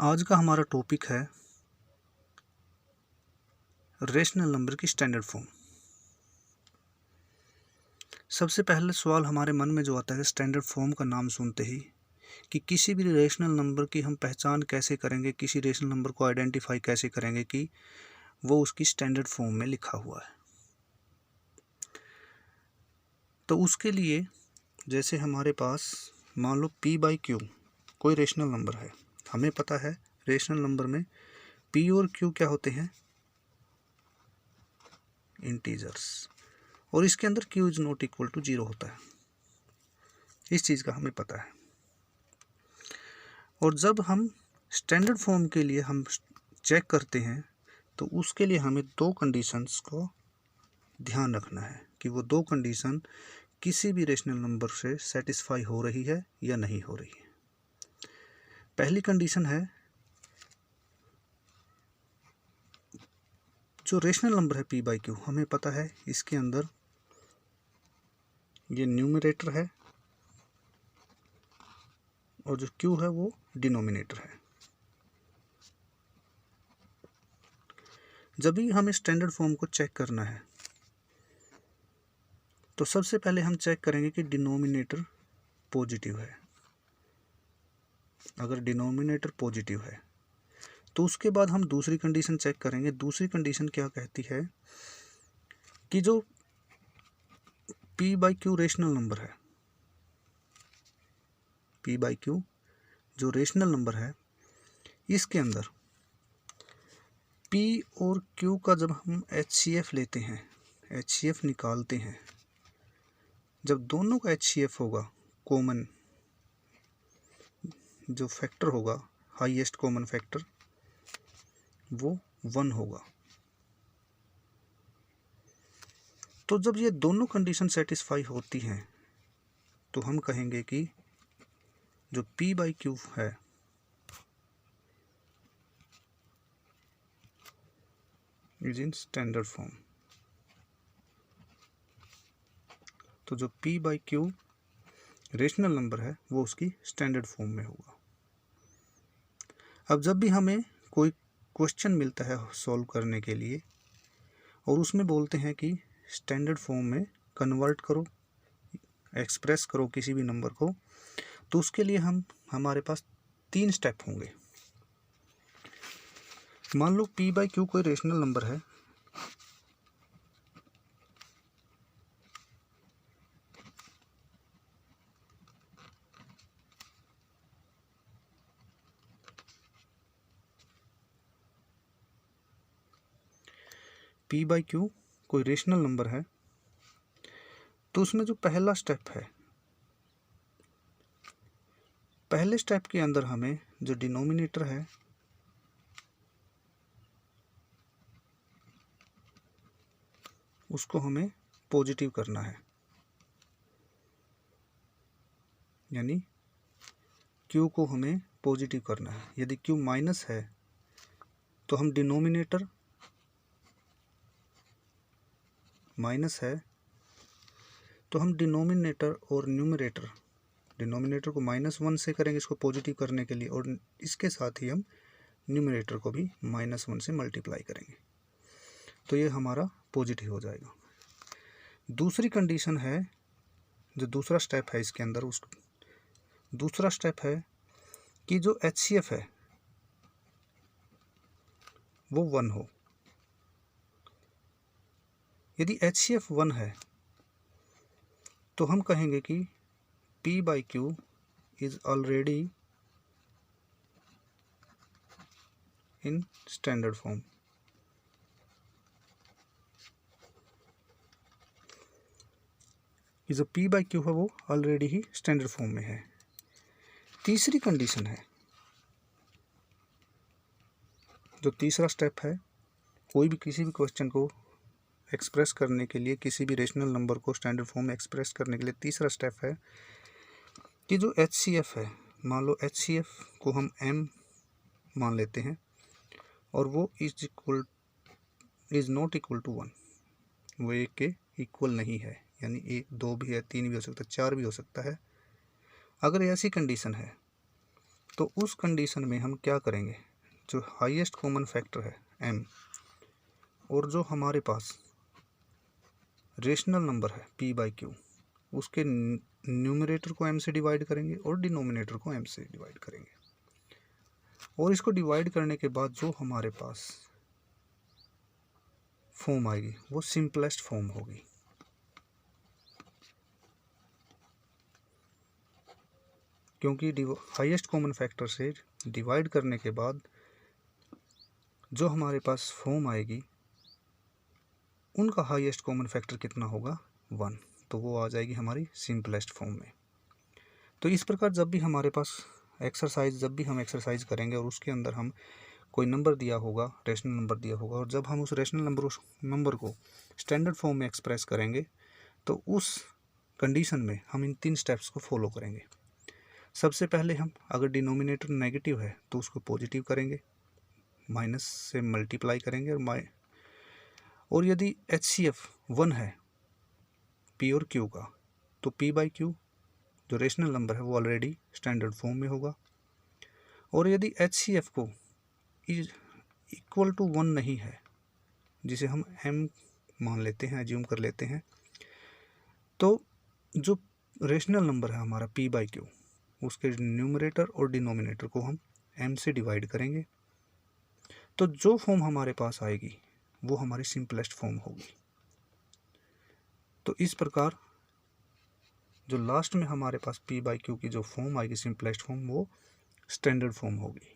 आज का हमारा टॉपिक है रेशनल नंबर की स्टैंडर्ड फॉर्म। सबसे पहले सवाल हमारे मन में जो आता है स्टैंडर्ड फॉर्म का नाम सुनते ही कि किसी भी रेशनल नंबर की हम पहचान कैसे करेंगे, किसी रेशनल नंबर को आइडेंटिफाई कैसे करेंगे कि वो उसकी स्टैंडर्ड फॉर्म में लिखा हुआ है। तो उसके लिए जैसे हमारे पास मान लो p/q कोई रेशनल नंबर है। हमें पता है रेशनल नंबर में p और q क्या होते हैं, इंटीजर्स, और इसके अंदर q is not equal to 0 होता है। इस चीज़ का हमें पता है। और जब हम स्टैंडर्ड फॉर्म के लिए हम चेक करते हैं तो उसके लिए हमें दो कंडीशंस को ध्यान रखना है कि वो दो कंडीशन किसी भी रेशनल नंबर से सेटिस्फाई हो रही है या नहीं हो रही है। पहली कंडीशन है जो रेशनल नंबर है p/q, हमें पता है इसके अंदर ये न्यूमरेटर है और जो q है वो डिनोमिनेटर है। जब भी हमें स्टैंडर्ड फॉर्म को चेक करना है तो सबसे पहले हम चेक करेंगे कि डिनोमिनेटर पॉजिटिव है। अगर डिनोमिनेटर पॉजिटिव है तो उसके बाद हम दूसरी कंडीशन चेक करेंगे। दूसरी कंडीशन क्या कहती है कि जो p/q रेशनल नंबर है, p/q जो रेशनल नंबर है, इसके अंदर p और q का जब हम HCF लेते हैं, HCF निकालते हैं, जब दोनों का HCF होगा, कॉमन जो फैक्टर होगा, हाईएस्ट कॉमन फैक्टर, वो 1 होगा। तो जब ये दोनों कंडीशन सेटिस्फाई होती हैं तो हम कहेंगे कि जो p/q है इज इन स्टैंडर्ड फॉर्म। तो जो p/q रेशनल नंबर है वो उसकी स्टैंडर्ड फॉर्म में होगा। अब जब भी हमें कोई क्वेश्चन मिलता है सॉल्व करने के लिए और उसमें बोलते हैं कि स्टैंडर्ड फॉर्म में कन्वर्ट करो, एक्सप्रेस करो किसी भी नंबर को, तो उसके लिए हमारे पास 3 स्टेप होंगे। मान लो p/q कोई रेशनल नंबर है, p/q कोई रेशनल नंबर है, तो उसमें जो पहला स्टेप है, पहले स्टेप के अंदर हमें जो डिनोमिनेटर है उसको हमें पॉजिटिव करना है, यानी q को हमें पॉजिटिव करना है। यदि q माइनस है तो हम डिनोमिनेटर माइनस है तो हम डिनोमिनेटर और न्यूमरेटर, डिनोमिनेटर को -1 से करेंगे इसको पॉजिटिव करने के लिए, और इसके साथ ही हम न्यूमरेटर को भी -1 से मल्टीप्लाई करेंगे, तो ये हमारा पॉजिटिव हो जाएगा। दूसरी कंडीशन है, जो दूसरा स्टेप है इसके अंदर, उस दूसरा स्टेप है कि जो HCF है वो 1 हो। यदि HCF 1 है तो हम कहेंगे कि p/q is already in standard form. जो p/q है वो ऑलरेडी ही स्टैंडर्ड फॉर्म में है। तीसरी कंडीशन है, जो तीसरा स्टेप है, कोई भी किसी भी क्वेश्चन को एक्सप्रेस करने के लिए, किसी भी रेशनल नंबर को स्टैंडर्ड फॉर्म में एक्सप्रेस करने के लिए तीसरा स्टेप है कि जो HCF है, मान लो HCF को हम m मान लेते हैं और वो इज नॉट इक्वल टू 1, वो 1 के इक्वल नहीं है, यानी 1 2 भी है, 3 भी हो सकता है, 4 भी हो सकता है। अगर ऐसी कंडीशन है तो उस कंडीशन में हम क्या करेंगे, जो हाईएस्ट कॉमन फैक्टर है m और जो हमारे पास रेशनल नंबर है p बाई क्यू, उसके न्यूमरेटर को m से डिवाइड करेंगे और डिनोमिनेटर को m से डिवाइड करेंगे। और इसको डिवाइड करने के बाद जो हमारे पास फॉर्म आएगी वो सिंपलेस्ट फॉर्म होगी। क्योंकि हाईएस्ट कॉमन फैक्टर से डिवाइड करने के बाद जो हमारे पास फॉर्म आएगी उनका हाईएस्ट कॉमन फैक्टर कितना होगा 1, तो वो आ जाएगी हमारी सिंपलेस्ट फॉर्म में। तो इस प्रकार जब भी हम एक्सरसाइज करेंगे और उसके अंदर हम कोई नंबर दिया होगा, रेशनल नंबर दिया होगा, और जब हम उस रेशनल नंबर को स्टैंडर्ड फॉर्म में एक्सप्रेस करेंगे तो उस कंडीशन में हम इन 3 स्टेप्स को फॉलो करेंगे। सबसे पहले हम अगर डिनोमिनेटर नेगेटिव है तो उसको पॉजिटिव करेंगे, माइनस से मल्टीप्लाई करेंगे, और यदि HCF 1 है P और Q का, तो P बाई Q जो रेशनल नंबर है वो ऑलरेडी स्टैंडर्ड फॉर्म में होगा। और यदि HCF को इक्वल टू 1 नहीं है, जिसे हम m मान लेते हैं, एज्यूम कर लेते हैं, तो जो रेशनल नंबर है हमारा P बाई Q, उसके न्यूमरेटर और डिनोमिनेटर को हम m से डिवाइड करेंगे। तो जो फॉर्म हमारे पास आएगी वो हमारी सिंपलेस्ट फॉर्म होगी। तो इस प्रकार जो लास्ट में हमारे पास P बाई Q की जो फॉर्म आएगी सिंपलेस्ट फॉर्म, वो स्टैंडर्ड फॉर्म होगी।